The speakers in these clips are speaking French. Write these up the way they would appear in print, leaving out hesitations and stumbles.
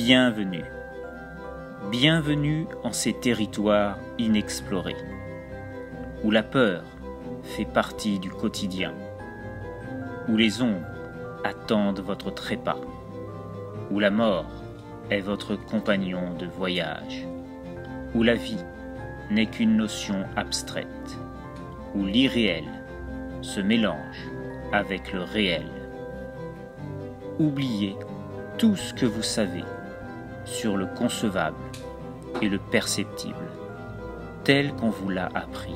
Bienvenue. Bienvenue en ces territoires inexplorés, où la peur fait partie du quotidien, où les ombres attendent votre trépas, où la mort est votre compagnon de voyage, où la vie n'est qu'une notion abstraite, où l'irréel se mélange avec le réel. Oubliez tout ce que vous savez sur le concevable et le perceptible, tel qu'on vous l'a appris.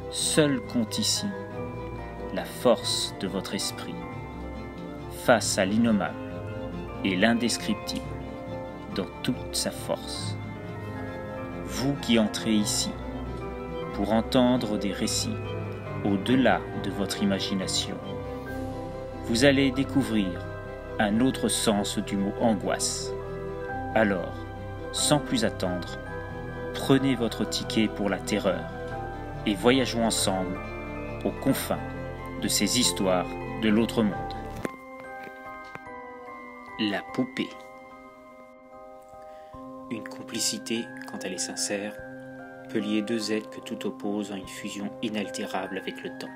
Seul compte ici la force de votre esprit, face à l'innommable et l'indescriptible dans toute sa force. Vous qui entrez ici pour entendre des récits au-delà de votre imagination, vous allez découvrir un autre sens du mot angoisse. Alors, sans plus attendre, prenez votre ticket pour la terreur et voyageons ensemble aux confins de ces histoires de l'autre monde. La poupée. Une complicité, quand elle est sincère, peut lier deux êtres que tout oppose en une fusion inaltérable avec le temps.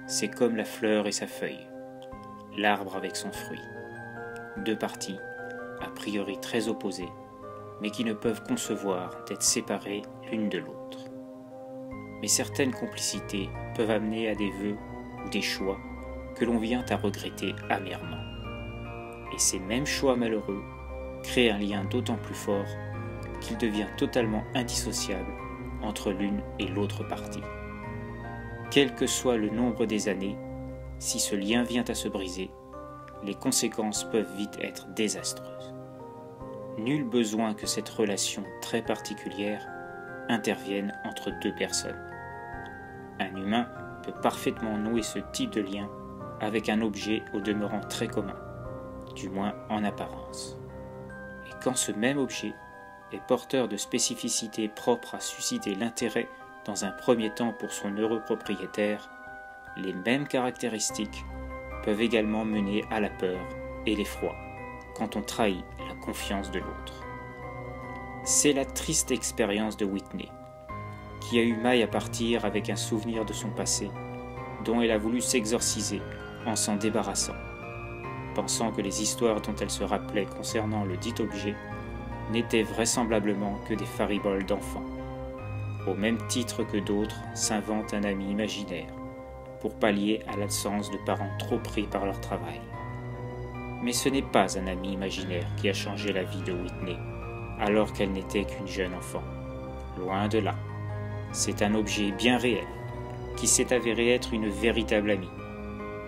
C'est comme la fleur et sa feuille, l'arbre avec son fruit. Deux parties, a priori très opposées, mais qui ne peuvent concevoir d'être séparées l'une de l'autre. Mais certaines complicités peuvent amener à des vœux ou des choix que l'on vient à regretter amèrement. Et ces mêmes choix malheureux créent un lien d'autant plus fort qu'il devient totalement indissociable entre l'une et l'autre partie. Quel que soit le nombre des années, si ce lien vient à se briser, les conséquences peuvent vite être désastreuses. Nul besoin que cette relation très particulière intervienne entre deux personnes. Un humain peut parfaitement nouer ce type de lien avec un objet au demeurant très commun, du moins en apparence. Et quand ce même objet est porteur de spécificités propres à susciter l'intérêt dans un premier temps pour son heureux propriétaire, les mêmes caractéristiques peuvent également mener à la peur et l'effroi quand on trahit la confiance de l'autre. C'est la triste expérience de Whitney, qui a eu maille à partir avec un souvenir de son passé, dont elle a voulu s'exorciser en s'en débarrassant, pensant que les histoires dont elle se rappelait concernant le dit objet n'étaient vraisemblablement que des fariboles d'enfants. Au même titre que d'autres s'inventent un ami imaginaire, pour pallier à l'absence de parents trop pris par leur travail. Mais ce n'est pas un ami imaginaire qui a changé la vie de Whitney, alors qu'elle n'était qu'une jeune enfant. Loin de là. C'est un objet bien réel, qui s'est avéré être une véritable amie,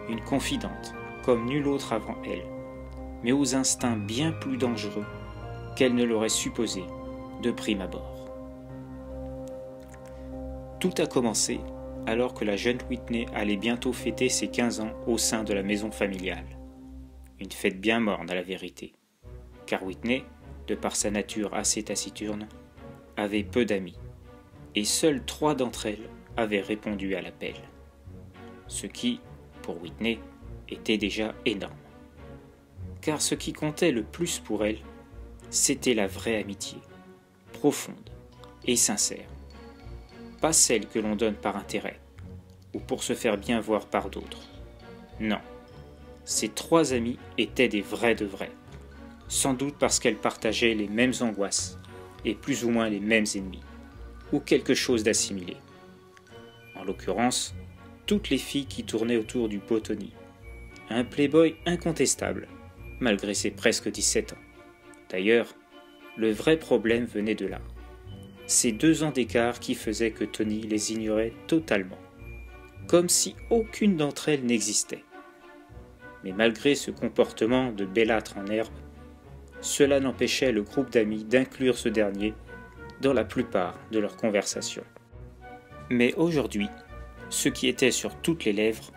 une confidente, comme nulle autre avant elle, mais aux instincts bien plus dangereux qu'elle ne l'aurait supposé de prime abord. Tout a commencé alors que la jeune Whitney allait bientôt fêter ses 15 ans au sein de la maison familiale. Une fête bien morne à la vérité, car Whitney, de par sa nature assez taciturne, avait peu d'amis, et seules 3 d'entre elles avaient répondu à l'appel. Ce qui, pour Whitney, était déjà énorme. Car ce qui comptait le plus pour elle, c'était la vraie amitié, profonde et sincère. Pas celle que l'on donne par intérêt, ou pour se faire bien voir par d'autres. Non, ces 3 amies étaient des vrais de vrais, sans doute parce qu'elles partageaient les mêmes angoisses, et plus ou moins les mêmes ennemis, ou quelque chose d'assimilé. En l'occurrence, toutes les filles qui tournaient autour du beau Tony, un playboy incontestable, malgré ses presque 17 ans. D'ailleurs, le vrai problème venait de là. Ces 2 ans d'écart qui faisaient que Tony les ignorait totalement, comme si aucune d'entre elles n'existait. Mais malgré ce comportement de bellâtre en herbe, cela n'empêchait le groupe d'amis d'inclure ce dernier dans la plupart de leurs conversations. Mais aujourd'hui, ce qui était sur toutes les lèvres,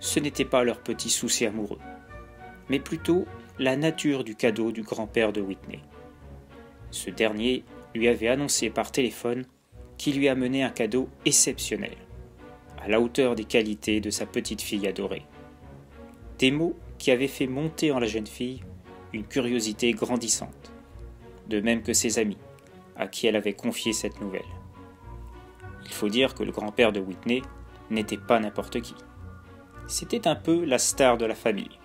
ce n'était pas leur petit souci amoureux, mais plutôt la nature du cadeau du grand-père de Whitney. Ce dernier lui avait annoncé par téléphone qu'il lui amenait un cadeau exceptionnel, à la hauteur des qualités de sa petite fille adorée. Des mots qui avaient fait monter en la jeune fille une curiosité grandissante, de même que ses amis, à qui elle avait confié cette nouvelle. Il faut dire que le grand-père de Whitney n'était pas n'importe qui. C'était un peu la star de la famille,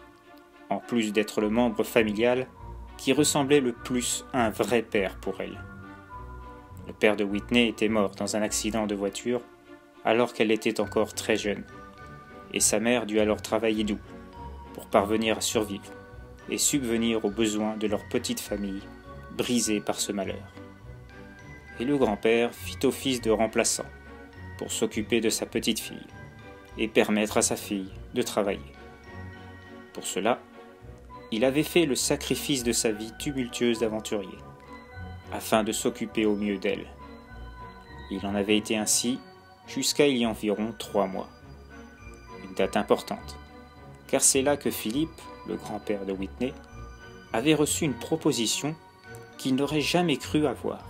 en plus d'être le membre familial qui ressemblait le plus à un vrai père pour elle. Le père de Whitney était mort dans un accident de voiture alors qu'elle était encore très jeune, et sa mère dut alors travailler double pour parvenir à survivre et subvenir aux besoins de leur petite famille brisée par ce malheur. Et le grand-père fit office de remplaçant pour s'occuper de sa petite fille et permettre à sa fille de travailler. Pour cela, il avait fait le sacrifice de sa vie tumultueuse d'aventurier, afin de s'occuper au mieux d'elle. Il en avait été ainsi jusqu'à il y a environ 3 mois. Une date importante, car c'est là que Philippe, le grand-père de Whitney, avait reçu une proposition qu'il n'aurait jamais cru avoir.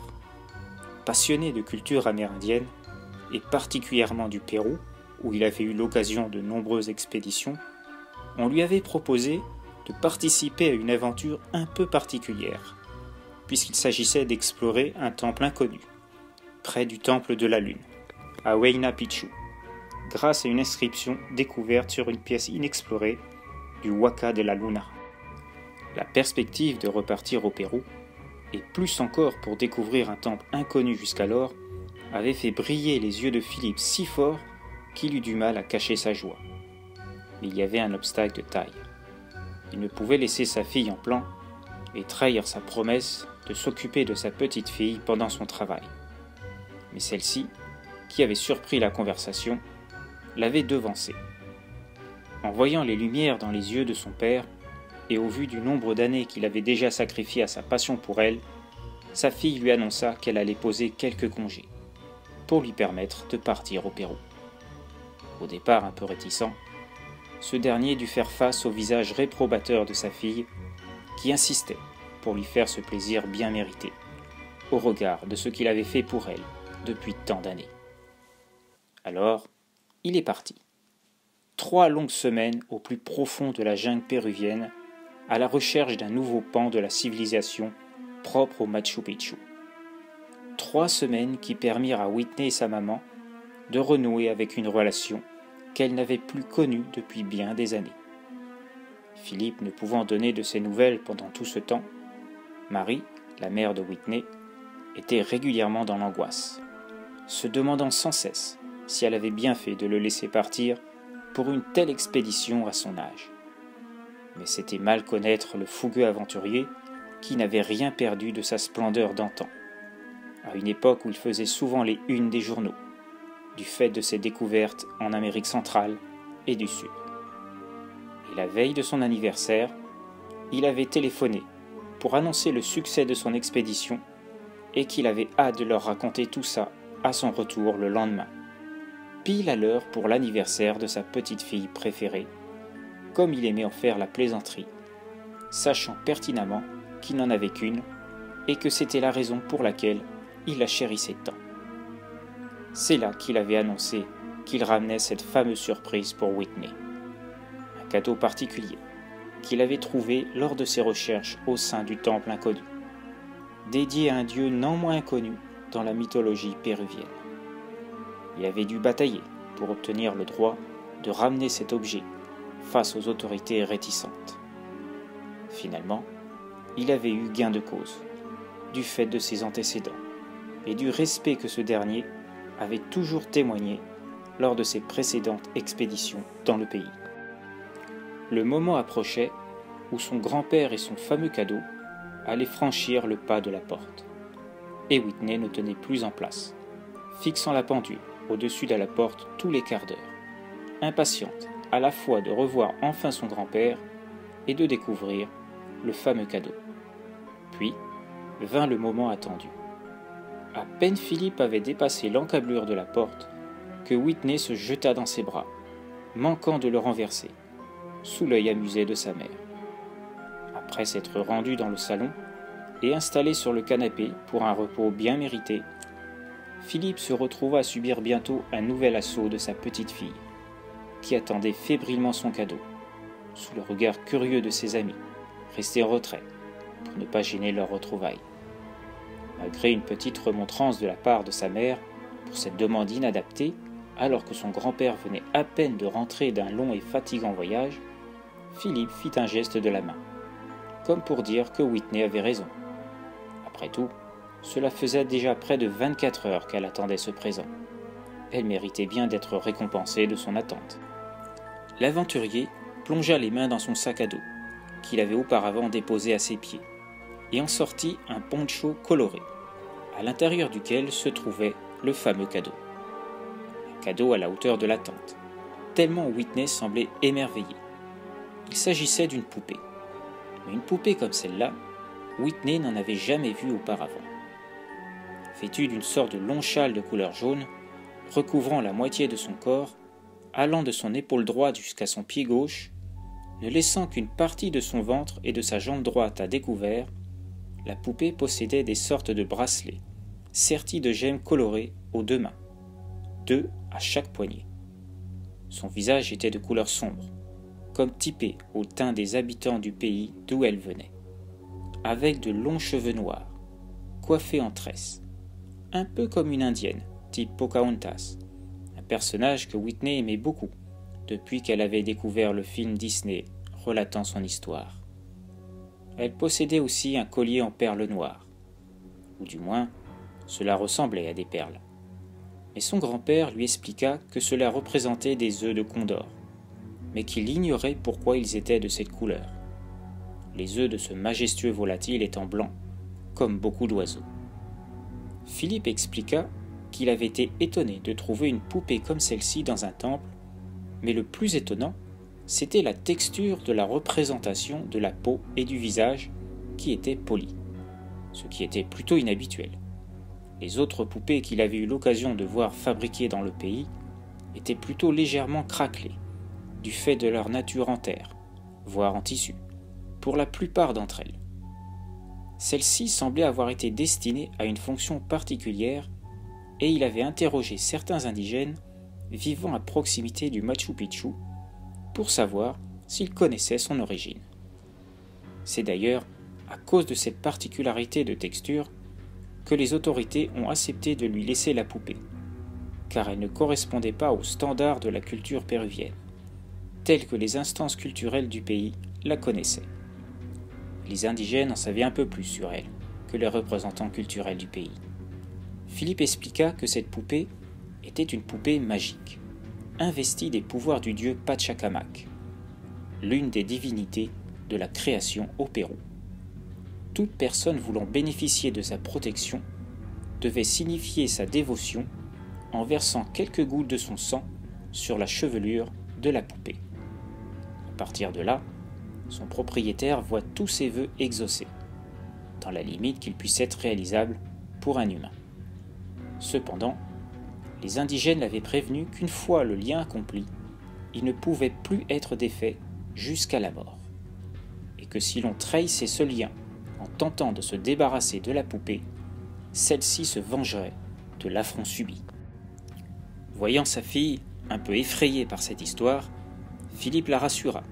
Passionné de culture amérindienne, et particulièrement du Pérou, où il avait eu l'occasion de nombreuses expéditions, on lui avait proposé de participer à une aventure un peu particulière, puisqu'il s'agissait d'explorer un temple inconnu, près du temple de la Lune, à Huayna Picchu, grâce à une inscription découverte sur une pièce inexplorée du Huaca de la Luna. La perspective de repartir au Pérou, et plus encore pour découvrir un temple inconnu jusqu'alors, avait fait briller les yeux de Philippe si fort qu'il eut du mal à cacher sa joie. Mais il y avait un obstacle de taille. Il ne pouvait laisser sa fille en plan et trahir sa promesse de s'occuper de sa petite fille pendant son travail. Mais celle-ci, qui avait surpris la conversation, l'avait devancé. En voyant les lumières dans les yeux de son père, et au vu du nombre d'années qu'il avait déjà sacrifié à sa passion pour elle, sa fille lui annonça qu'elle allait poser quelques congés, pour lui permettre de partir au Pérou. Au départ un peu réticent, ce dernier dut faire face au visage réprobateur de sa fille, qui insistait pour lui faire ce plaisir bien mérité, au regard de ce qu'il avait fait pour elle depuis tant d'années. Alors, il est parti. 3 longues semaines au plus profond de la jungle péruvienne, à la recherche d'un nouveau pan de la civilisation propre au Machu Picchu. 3 semaines qui permirent à Whitney et sa maman de renouer avec une relation qu'elle n'avait plus connue depuis bien des années. Philippe ne pouvant donner de ses nouvelles pendant tout ce temps, Marie, la mère de Whitney, était régulièrement dans l'angoisse, se demandant sans cesse si elle avait bien fait de le laisser partir pour une telle expédition à son âge. Mais c'était mal connaître le fougueux aventurier qui n'avait rien perdu de sa splendeur d'antan, à une époque où il faisait souvent les unes des journaux, du fait de ses découvertes en Amérique centrale et du Sud. Et la veille de son anniversaire, il avait téléphoné pour annoncer le succès de son expédition et qu'il avait hâte de leur raconter tout ça à son retour le lendemain, pile à l'heure pour l'anniversaire de sa petite fille préférée, comme il aimait en faire la plaisanterie, sachant pertinemment qu'il n'en avait qu'une et que c'était la raison pour laquelle il la chérissait tant. C'est là qu'il avait annoncé qu'il ramenait cette fameuse surprise pour Whitney. Un cadeau particulier qu'il avait trouvé lors de ses recherches au sein du temple inconnu, dédié à un dieu non moins inconnu dans la mythologie péruvienne. Il avait dû batailler pour obtenir le droit de ramener cet objet face aux autorités réticentes. Finalement, il avait eu gain de cause, du fait de ses antécédents et du respect que ce dernier avait toujours témoigné lors de ses précédentes expéditions dans le pays. Le moment approchait où son grand-père et son fameux cadeau allaient franchir le pas de la porte. Et Whitney ne tenait plus en place, fixant la pendule au-dessus de la porte tous les quarts d'heure, impatiente à la fois de revoir enfin son grand-père et de découvrir le fameux cadeau. Puis vint le moment attendu. À peine Philippe avait dépassé l'encablure de la porte que Whitney se jeta dans ses bras, manquant de le renverser, sous l'œil amusé de sa mère. Après s'être rendu dans le salon et installé sur le canapé pour un repos bien mérité, Philippe se retrouva à subir bientôt un nouvel assaut de sa petite fille, qui attendait fébrilement son cadeau, sous le regard curieux de ses amis, rester en retrait, pour ne pas gêner leur retrouvaille. Malgré une petite remontrance de la part de sa mère pour cette demande inadaptée, alors que son grand-père venait à peine de rentrer d'un long et fatigant voyage, Philippe fit un geste de la main, comme pour dire que Whitney avait raison. Après tout, cela faisait déjà près de 24 heures qu'elle attendait ce présent. Elle méritait bien d'être récompensée de son attente. L'aventurier plongea les mains dans son sac à dos, qu'il avait auparavant déposé à ses pieds, et en sortit un poncho coloré, à l'intérieur duquel se trouvait le fameux cadeau. Un cadeau à la hauteur de la tente, tellement Whitney semblait émerveillée. Il s'agissait d'une poupée. Mais une poupée comme celle-là, Whitney n'en avait jamais vu auparavant. Vêtue d'une sorte de long châle de couleur jaune, recouvrant la moitié de son corps, allant de son épaule droite jusqu'à son pied gauche, ne laissant qu'une partie de son ventre et de sa jambe droite à découvert, la poupée possédait des sortes de bracelets, sertis de gemmes colorées aux 2 mains, 2 à chaque poignet. Son visage était de couleur sombre, comme typé au teint des habitants du pays d'où elle venait, avec de longs cheveux noirs, coiffés en tresses, un peu comme une indienne, type Pocahontas, un personnage que Whitney aimait beaucoup depuis qu'elle avait découvert le film Disney relatant son histoire. Elle possédait aussi un collier en perles noires, ou du moins, cela ressemblait à des perles. Mais son grand-père lui expliqua que cela représentait des œufs de condor, mais qu'il ignorait pourquoi ils étaient de cette couleur, les œufs de ce majestueux volatile étant blancs, comme beaucoup d'oiseaux. Philippe expliqua qu'il avait été étonné de trouver une poupée comme celle-ci dans un temple, mais le plus étonnant, c'était la texture de la représentation de la peau et du visage qui était polie, ce qui était plutôt inhabituel. Les autres poupées qu'il avait eu l'occasion de voir fabriquées dans le pays étaient plutôt légèrement craquelées, du fait de leur nature en terre, voire en tissu, pour la plupart d'entre elles. Celle-ci semblait avoir été destinée à une fonction particulière et il avait interrogé certains indigènes vivant à proximité du Machu Picchu pour savoir s'ils connaissaient son origine. C'est d'ailleurs à cause de cette particularité de texture que les autorités ont accepté de lui laisser la poupée, car elle ne correspondait pas aux standards de la culture péruvienne, telle que les instances culturelles du pays la connaissaient. Les indigènes en savaient un peu plus sur elle que les représentants culturels du pays. Philippe expliqua que cette poupée était une poupée magique, investie des pouvoirs du dieu Pachacamac, l'une des divinités de la création au Pérou. Toute personne voulant bénéficier de sa protection devait signifier sa dévotion en versant quelques gouttes de son sang sur la chevelure de la poupée. À partir de là, son propriétaire voit tous ses vœux exaucés, dans la limite qu'ils puissent être réalisables pour un humain. Cependant, les indigènes l'avaient prévenu qu'une fois le lien accompli, il ne pouvait plus être défait jusqu'à la mort, et que si l'on trahissait ce lien en tentant de se débarrasser de la poupée, celle-ci se vengerait de l'affront subi. Voyant sa fille un peu effrayée par cette histoire, Philippe la rassura,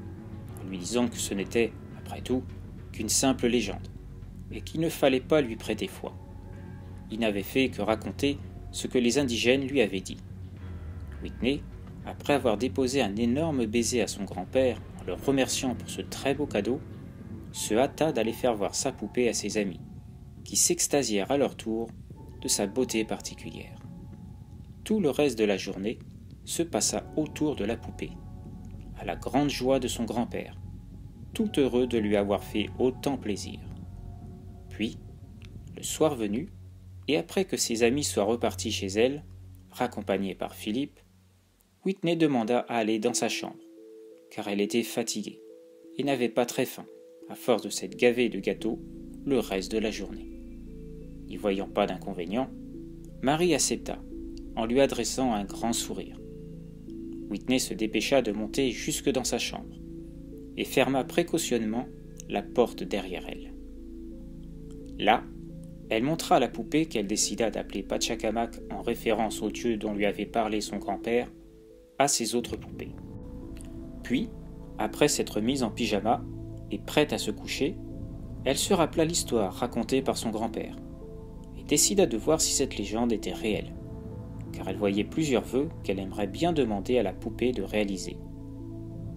en lui disant que ce n'était, après tout, qu'une simple légende, et qu'il ne fallait pas lui prêter foi. Il n'avait fait que raconter ce que les indigènes lui avaient dit. Whitney, après avoir déposé un énorme baiser à son grand-père en le remerciant pour ce très beau cadeau, se hâta d'aller faire voir sa poupée à ses amis, qui s'extasièrent à leur tour de sa beauté particulière. Tout le reste de la journée se passa autour de la poupée, à la grande joie de son grand-père, tout heureux de lui avoir fait autant plaisir. Puis, le soir venu, et après que ses amis soient repartis chez elle, raccompagnée par Philippe, Whitney demanda à aller dans sa chambre, car elle était fatiguée et n'avait pas très faim, à force de s'être gavée de gâteaux le reste de la journée. N'y voyant pas d'inconvénient, Marie accepta, en lui adressant un grand sourire. Whitney se dépêcha de monter jusque dans sa chambre, et ferma précautionneusement la porte derrière elle. Là, elle montra la poupée qu'elle décida d'appeler Pachacamac en référence au dieu dont lui avait parlé son grand-père, à ses autres poupées. Puis, après s'être mise en pyjama, et prête à se coucher, elle se rappela l'histoire racontée par son grand-père et décida de voir si cette légende était réelle, car elle voyait plusieurs vœux qu'elle aimerait bien demander à la poupée de réaliser,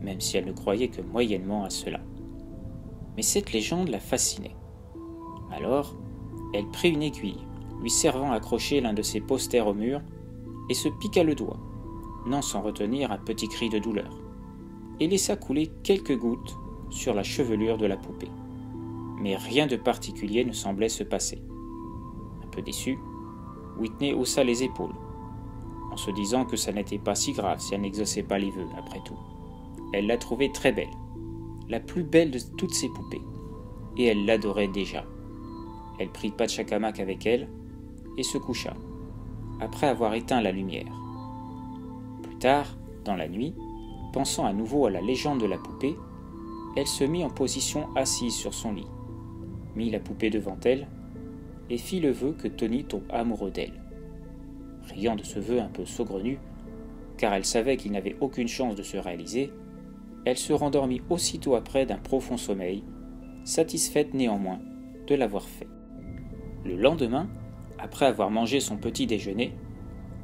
même si elle ne croyait que moyennement à cela. Mais cette légende la fascinait. Alors, elle prit une aiguille, lui servant à accrocher l'un de ses posters au mur, et se piqua le doigt, non sans retenir un petit cri de douleur, et laissa couler quelques gouttes sur la chevelure de la poupée. Mais rien de particulier ne semblait se passer. Un peu déçue, Whitney haussa les épaules, en se disant que ça n'était pas si grave si elle n'exauçait pas les vœux, après tout. Elle la trouvait très belle, la plus belle de toutes ses poupées, et elle l'adorait déjà. Elle prit Pachacamac avec elle et se coucha, après avoir éteint la lumière. Plus tard, dans la nuit, pensant à nouveau à la légende de la poupée, elle se mit en position assise sur son lit, mit la poupée devant elle et fit le vœu que Tony tombe amoureux d'elle. Riant de ce vœu un peu saugrenu, car elle savait qu'il n'avait aucune chance de se réaliser, elle se rendormit aussitôt après d'un profond sommeil, satisfaite néanmoins de l'avoir fait. Le lendemain, après avoir mangé son petit déjeuner,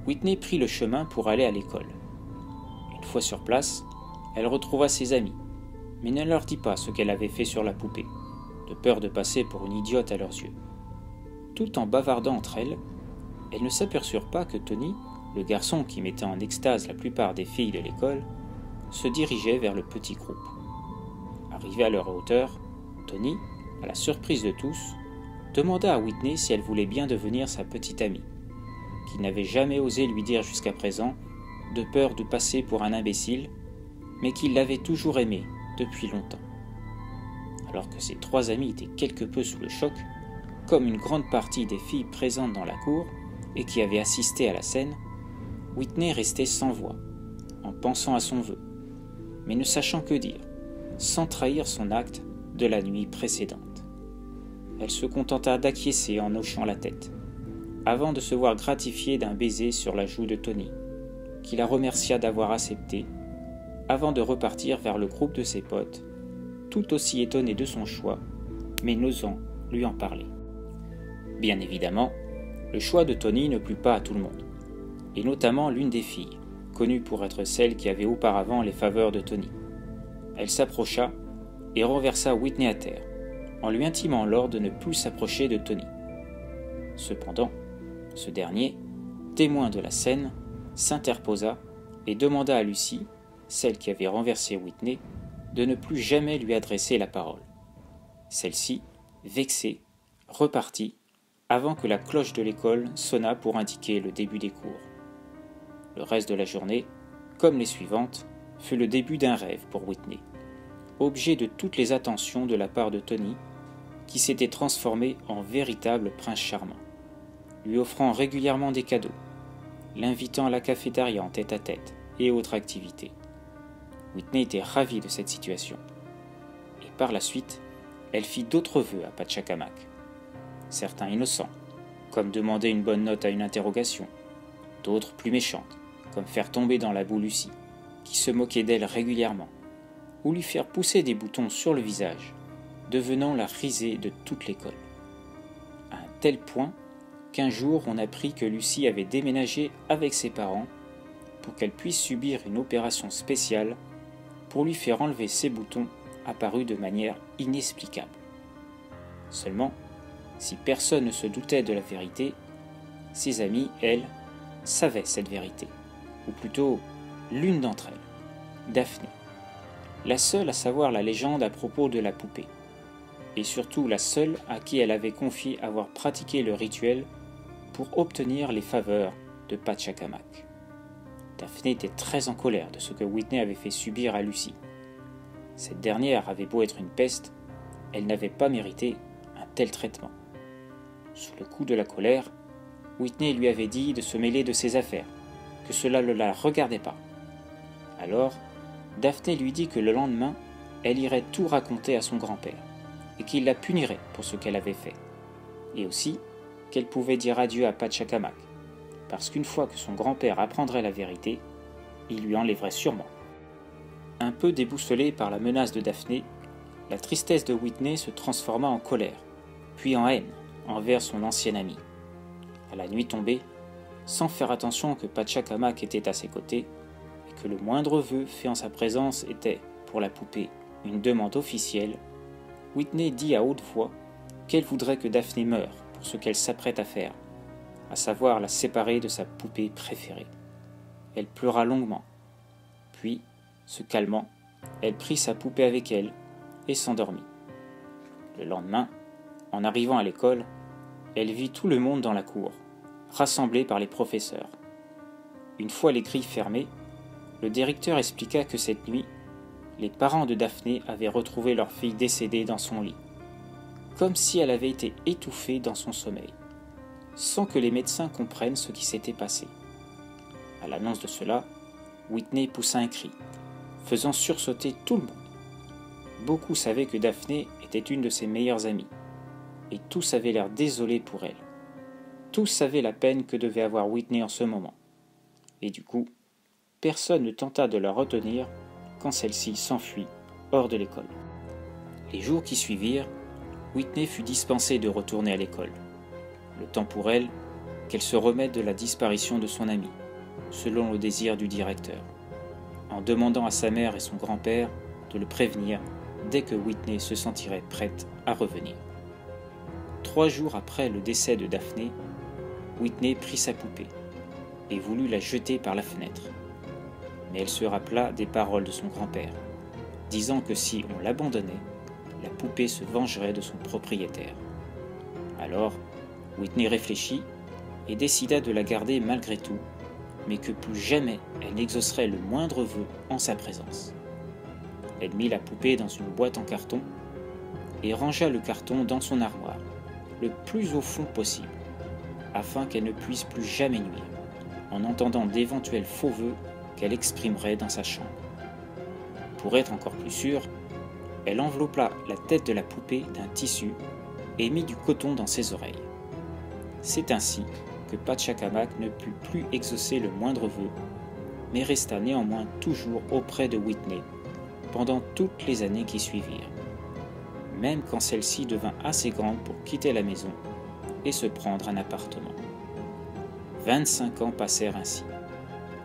Whitney prit le chemin pour aller à l'école. Une fois sur place, elle retrouva ses amis, mais ne leur dit pas ce qu'elle avait fait sur la poupée, de peur de passer pour une idiote à leurs yeux. Tout en bavardant entre elles, elles ne s'aperçurent pas que Tony, le garçon qui mettait en extase la plupart des filles de l'école, se dirigeait vers le petit groupe. Arrivé à leur hauteur, Tony, à la surprise de tous, demanda à Whitney si elle voulait bien devenir sa petite amie, qu'il n'avait jamais osé lui dire jusqu'à présent, de peur de passer pour un imbécile, mais qu'il l'avait toujours aimée depuis longtemps. Alors que ses trois amis étaient quelque peu sous le choc, comme une grande partie des filles présentes dans la cour et qui avaient assisté à la scène, Whitney restait sans voix, en pensant à son vœu, mais ne sachant que dire, sans trahir son acte de la nuit précédente. Elle se contenta d'acquiescer en hochant la tête, avant de se voir gratifiée d'un baiser sur la joue de Tony, qui la remercia d'avoir accepté, avant de repartir vers le groupe de ses potes, tout aussi étonné de son choix, mais n'osant lui en parler. Bien évidemment, le choix de Tony ne plut pas à tout le monde, et notamment l'une des filles, connue pour être celle qui avait auparavant les faveurs de Tony. Elle s'approcha et renversa Whitney à terre, en lui intimant l'ordre de ne plus s'approcher de Tony. Cependant, ce dernier, témoin de la scène, s'interposa et demanda à Lucy, celle qui avait renversé Whitney, de ne plus jamais lui adresser la parole. Celle-ci, vexée, repartit avant que la cloche de l'école sonna pour indiquer le début des cours. Le reste de la journée, comme les suivantes, fut le début d'un rêve pour Whitney, objet de toutes les attentions de la part de Tony, qui s'était transformé en véritable prince charmant, lui offrant régulièrement des cadeaux, l'invitant à la cafétéria en tête-à-tête et autres activités. Whitney était ravie de cette situation. Et par la suite, elle fit d'autres vœux à Pachacamac. Certains innocents, comme demander une bonne note à une interrogation, d'autres plus méchantes, comme faire tomber dans la boue Lucy, qui se moquait d'elle régulièrement, ou lui faire pousser des boutons sur le visage, devenant la risée de toute l'école. À un tel point qu'un jour on apprit que Lucy avait déménagé avec ses parents pour qu'elle puisse subir une opération spéciale pour lui faire enlever ses boutons apparus de manière inexplicable. Seulement, si personne ne se doutait de la vérité, ses amies, elles, savaient cette vérité, ou plutôt l'une d'entre elles, Daphné, la seule à savoir la légende à propos de la poupée, et surtout la seule à qui elle avait confié avoir pratiqué le rituel pour obtenir les faveurs de Pachacamac. Daphné était très en colère de ce que Whitney avait fait subir à Lucy. Cette dernière avait beau être une peste, elle n'avait pas mérité un tel traitement. Sous le coup de la colère, Whitney lui avait dit de se mêler de ses affaires, que cela ne la regardait pas. Alors, Daphné lui dit que le lendemain, elle irait tout raconter à son grand-père, et qu'il la punirait pour ce qu'elle avait fait, et aussi qu'elle pouvait dire adieu à Pachacamac, parce qu'une fois que son grand-père apprendrait la vérité, il lui enlèverait sûrement. Un peu déboussolé par la menace de Daphné, La tristesse de Whitney se transforma en colère, puis en haine envers son ancien ami. À la nuit tombée, sans faire attention que Pachacamac était à ses côtés, et que le moindre vœu fait en sa présence était, pour la poupée, une demande officielle, Whitney dit à haute voix qu'elle voudrait que Daphné meure pour ce qu'elle s'apprête à faire, à savoir la séparer de sa poupée préférée. Elle pleura longuement, puis, se calmant, elle prit sa poupée avec elle et s'endormit. Le lendemain, en arrivant à l'école, elle vit tout le monde dans la cour, rassemblé par les professeurs. Une fois les grilles fermées, le directeur expliqua que cette nuit, les parents de Daphné avaient retrouvé leur fille décédée dans son lit, comme si elle avait été étouffée dans son sommeil, sans que les médecins comprennent ce qui s'était passé. À l'annonce de cela, Whitney poussa un cri, faisant sursauter tout le monde. Beaucoup savaient que Daphné était une de ses meilleures amies, et tous avaient l'air désolés pour elle. Tous savaient la peine que devait avoir Whitney en ce moment, et du coup, personne ne tenta de la retenir quand celle-ci s'enfuit hors de l'école. Les jours qui suivirent, Whitney fut dispensée de retourner à l'école. Le temps pour elle qu'elle se remette de la disparition de son ami, selon le désir du directeur, en demandant à sa mère et son grand-père de le prévenir dès que Whitney se sentirait prête à revenir. 3 jours après le décès de Daphné, Whitney prit sa poupée et voulut la jeter par la fenêtre. Mais elle se rappela des paroles de son grand-père, disant que si on l'abandonnait, la poupée se vengerait de son propriétaire. Alors, Whitney réfléchit et décida de la garder malgré tout, mais que plus jamais elle n'exaucerait le moindre vœu en sa présence. Elle mit la poupée dans une boîte en carton et rangea le carton dans son armoire, le plus au fond possible, afin qu'elle ne puisse plus jamais nuire, en entendant d'éventuels faux vœux qu'elle exprimerait dans sa chambre. Pour être encore plus sûre, elle enveloppa la tête de la poupée d'un tissu et mit du coton dans ses oreilles. C'est ainsi que Pachacamac ne put plus exaucer le moindre vœu, mais resta néanmoins toujours auprès de Whitney pendant toutes les années qui suivirent, même quand celle-ci devint assez grande pour quitter la maison et se prendre un appartement. 25 ans passèrent ainsi,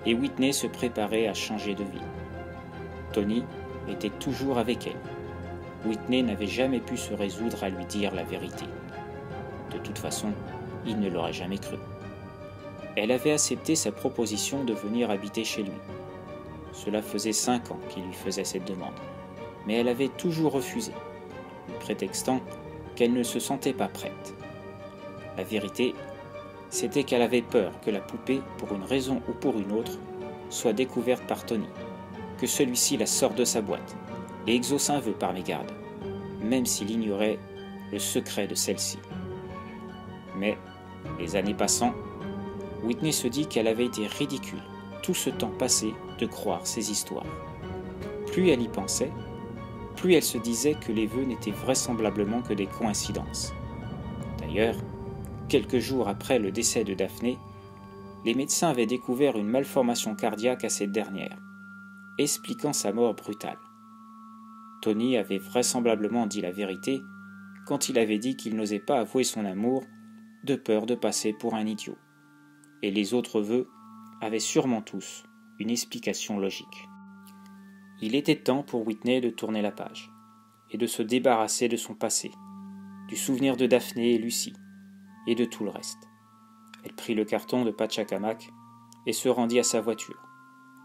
et Whitney se préparait à changer de vie. Tony était toujours avec elle. Whitney n'avait jamais pu se résoudre à lui dire la vérité. De toute façon, il ne l'aurait jamais cru. Elle avait accepté sa proposition de venir habiter chez lui. Cela faisait 5 ans qu'il lui faisait cette demande, mais elle avait toujours refusé, lui prétextant qu'elle ne se sentait pas prête. La vérité, c'était qu'elle avait peur que la poupée, pour une raison ou pour une autre, soit découverte par Tony, que celui-ci la sorte de sa boîte et exauce un vœu par mégarde, même s'il ignorait le secret de celle-ci. Mais, les années passant, Whitney se dit qu'elle avait été ridicule tout ce temps passé de croire ces histoires. Plus elle y pensait, plus elle se disait que les vœux n'étaient vraisemblablement que des coïncidences. D'ailleurs, quelques jours après le décès de Daphné, les médecins avaient découvert une malformation cardiaque à cette dernière, expliquant sa mort brutale. Tony avait vraisemblablement dit la vérité quand il avait dit qu'il n'osait pas avouer son amour de peur de passer pour un idiot. Et les autres vœux avaient sûrement tous une explication logique. Il était temps pour Whitney de tourner la page et de se débarrasser de son passé, du souvenir de Daphné et Lucie, et de tout le reste. Elle prit le carton de Pachacamac et se rendit à sa voiture,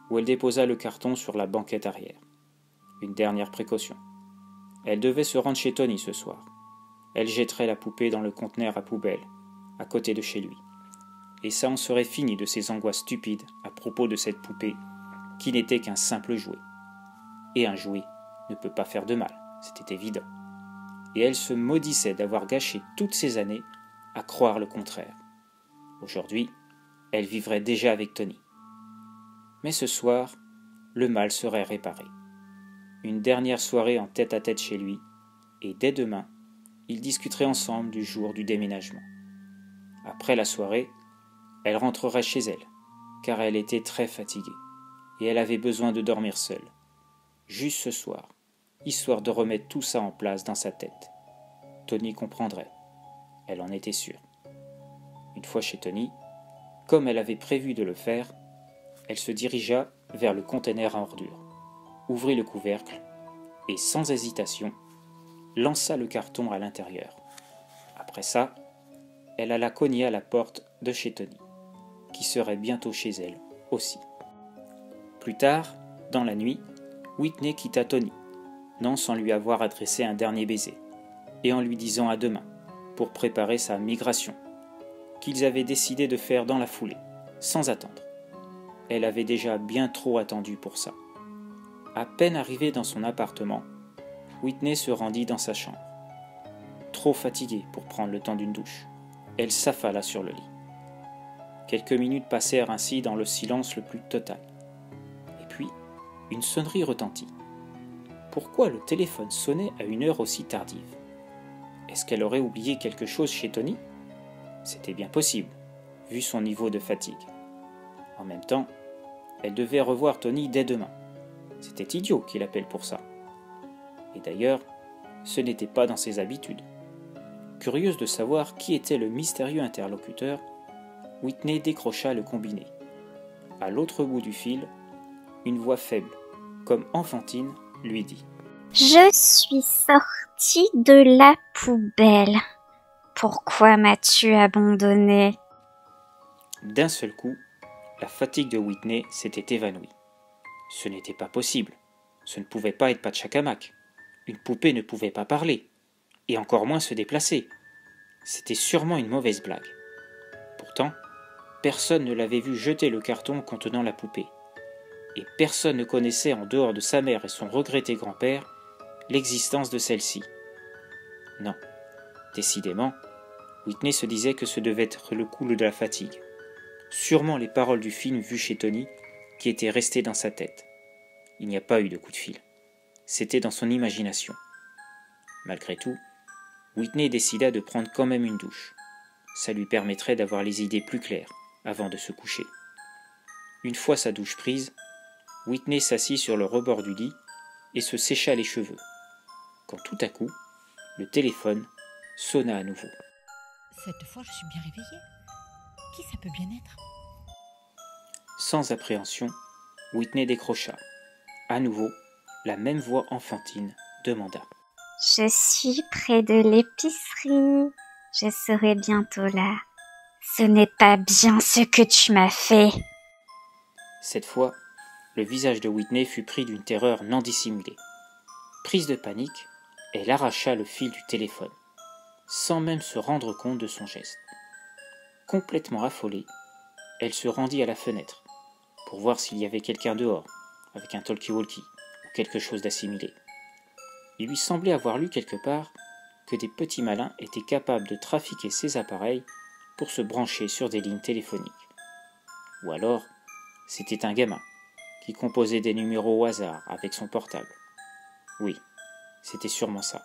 où elle déposa le carton sur la banquette arrière. Une dernière précaution. Elle devait se rendre chez Tony ce soir. Elle jetterait la poupée dans le conteneur à poubelle, à côté de chez lui. Et ça en serait fini de ses angoisses stupides à propos de cette poupée qui n'était qu'un simple jouet. Et un jouet ne peut pas faire de mal, c'était évident. Et elle se maudissait d'avoir gâché toutes ces années à croire le contraire. Aujourd'hui, elle vivrait déjà avec Tony. Mais ce soir, le mal serait réparé. Une dernière soirée en tête-à-tête chez lui, et dès demain, ils discuteraient ensemble du jour du déménagement. Après la soirée, elle rentrerait chez elle, car elle était très fatiguée, et elle avait besoin de dormir seule, juste ce soir, histoire de remettre tout ça en place dans sa tête. Tony comprendrait. Elle en était sûre. Une fois chez Tony, comme elle avait prévu de le faire, elle se dirigea vers le conteneur à ordures, ouvrit le couvercle et, sans hésitation, lança le carton à l'intérieur. Après ça, elle alla cogner à la porte de chez Tony, qui serait bientôt chez elle aussi. Plus tard, dans la nuit, Whitney quitta Tony, non sans lui avoir adressé un dernier baiser, et en lui disant à demain, pour préparer sa migration, qu'ils avaient décidé de faire dans la foulée, sans attendre. Elle avait déjà bien trop attendu pour ça. À peine arrivée dans son appartement, Whitney se rendit dans sa chambre. Trop fatiguée pour prendre le temps d'une douche, elle s'affala sur le lit. Quelques minutes passèrent ainsi dans le silence le plus total. Et puis, une sonnerie retentit. Pourquoi le téléphone sonnait à une heure aussi tardive? Est-ce qu'elle aurait oublié quelque chose chez Tony? C'était bien possible, vu son niveau de fatigue. En même temps, elle devait revoir Tony dès demain. C'était idiot qu'il appelle pour ça. Et d'ailleurs, ce n'était pas dans ses habitudes. Curieuse de savoir qui était le mystérieux interlocuteur, Whitney décrocha le combiné. À l'autre bout du fil, une voix faible, comme enfantine, lui dit « Je suis sortie de la poubelle. Pourquoi m'as-tu abandonné ?» D'un seul coup, la fatigue de Whitney s'était évanouie. Ce n'était pas possible. Ce ne pouvait pas être Pachacamac. Une poupée ne pouvait pas parler, et encore moins se déplacer. C'était sûrement une mauvaise blague. Pourtant, personne ne l'avait vu jeter le carton contenant la poupée. Et personne ne connaissait, en dehors de sa mère et son regretté grand-père, l'existence de celle-ci. Non, décidément, Whitney se disait que ce devait être le coup de la fatigue. Sûrement les paroles du film vu chez Tony qui étaient restées dans sa tête. Il n'y a pas eu de coup de fil. C'était dans son imagination. Malgré tout, Whitney décida de prendre quand même une douche. Ça lui permettrait d'avoir les idées plus claires avant de se coucher. Une fois sa douche prise, Whitney s'assit sur le rebord du lit et se sécha les cheveux, quand tout à coup, le téléphone sonna à nouveau. Cette fois, je suis bien réveillée. Qui ça peut bien être? Sans appréhension, Whitney décrocha. À nouveau, la même voix enfantine demanda. « Je suis près de l'épicerie. Je serai bientôt là. Ce n'est pas bien ce que tu m'as fait. » Cette fois, le visage de Whitney fut pris d'une terreur non dissimulée. Prise de panique, elle arracha le fil du téléphone, sans même se rendre compte de son geste. Complètement affolée, elle se rendit à la fenêtre, pour voir s'il y avait quelqu'un dehors, avec un talkie-walkie ou quelque chose d'assimilé. Il lui semblait avoir lu quelque part que des petits malins étaient capables de trafiquer ces appareils pour se brancher sur des lignes téléphoniques. Ou alors, c'était un gamin qui composait des numéros au hasard avec son portable. Oui, c'était sûrement ça.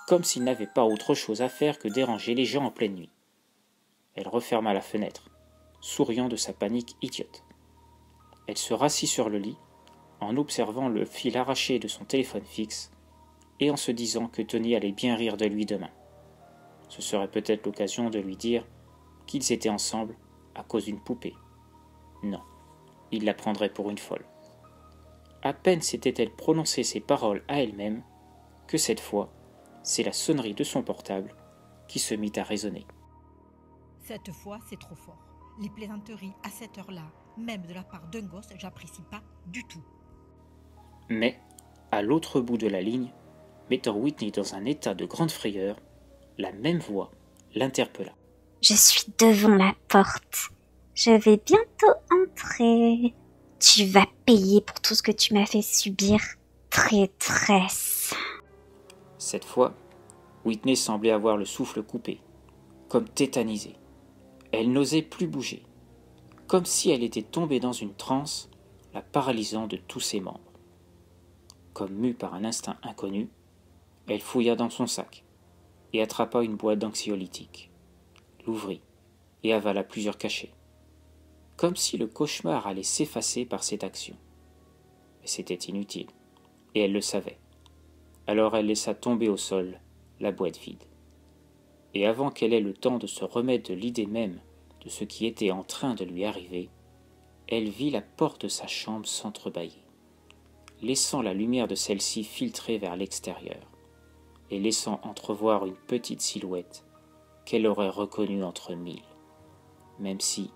Comme s'il n'avait pas autre chose à faire que déranger les gens en pleine nuit. Elle referma la fenêtre, souriant de sa panique idiote. Elle se rassit sur le lit, en observant le fil arraché de son téléphone fixe, et en se disant que Tony allait bien rire de lui demain. Ce serait peut-être l'occasion de lui dire qu'ils étaient ensemble à cause d'une poupée. Non, il la prendrait pour une folle. À peine s'était-elle prononcé ces paroles à elle-même que cette fois, c'est la sonnerie de son portable qui se mit à résonner. Cette fois, c'est trop fort. Les plaisanteries à cette heure-là, même de la part d'un gosse, j'apprécie pas du tout. Mais, à l'autre bout de la ligne, mettant Whitney dans un état de grande frayeur, la même voix l'interpella. « Je suis devant la porte. Je vais bientôt entrer. Tu vas payer pour tout ce que tu m'as fait subir, traîtresse. » Cette fois, Whitney semblait avoir le souffle coupé, comme tétanisée. Elle n'osait plus bouger, comme si elle était tombée dans une transe, la paralysant de tous ses membres. Comme mue par un instinct inconnu, elle fouilla dans son sac et attrapa une boîte d'anxiolytiques, l'ouvrit et avala plusieurs cachets, comme si le cauchemar allait s'effacer par cette action. Mais c'était inutile, et elle le savait. Alors elle laissa tomber au sol la boîte vide. Et avant qu'elle ait le temps de se remettre de l'idée même de ce qui était en train de lui arriver, elle vit la porte de sa chambre s'entrebâiller, laissant la lumière de celle-ci filtrer vers l'extérieur, et laissant entrevoir une petite silhouette qu'elle aurait reconnue entre mille, même si,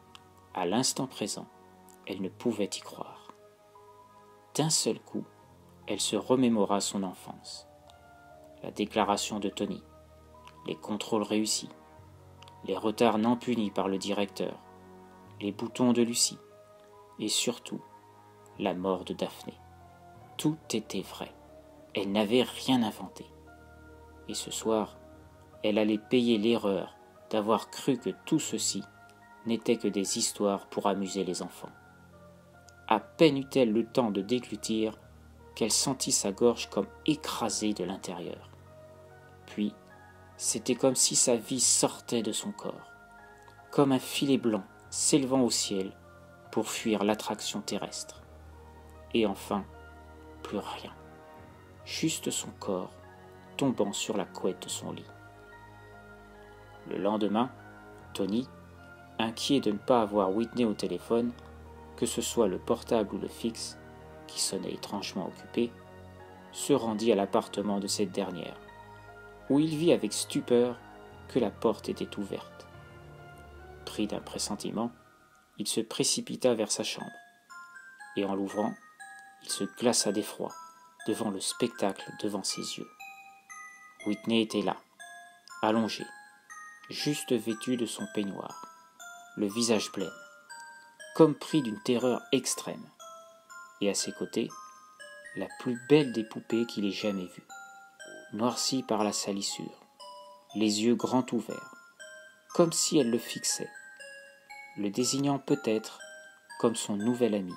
à l'instant présent, elle ne pouvait y croire. D'un seul coup, elle se remémora son enfance, la déclaration de Tony, les contrôles réussis, les retards non punis par le directeur, les boutons de Lucie, et surtout, la mort de Daphné. Tout était vrai. Elle n'avait rien inventé. Et ce soir, elle allait payer l'erreur d'avoir cru que tout ceci n'était que des histoires pour amuser les enfants. À peine eut-elle le temps de déglutir qu'elle sentit sa gorge comme écrasée de l'intérieur. Puis, c'était comme si sa vie sortait de son corps, comme un filet blanc s'élevant au ciel pour fuir l'attraction terrestre. Et enfin, plus rien, juste son corps tombant sur la couette de son lit. Le lendemain, Tony, inquiet de ne pas avoir Whitney au téléphone, que ce soit le portable ou le fixe, qui sonnait étrangement occupé, se rendit à l'appartement de cette dernière, où il vit avec stupeur que la porte était ouverte. Pris d'un pressentiment, il se précipita vers sa chambre, et en l'ouvrant, il se glaça d'effroi devant le spectacle devant ses yeux. Whitney était là, allongée, juste vêtue de son peignoir, le visage blême, comme pris d'une terreur extrême, et à ses côtés, la plus belle des poupées qu'il ait jamais vues, noircie par la salissure, les yeux grands ouverts, comme si elle le fixait, le désignant peut-être comme son nouvel ami,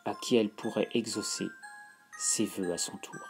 à qui elle pourrait exaucer ses vœux à son tour.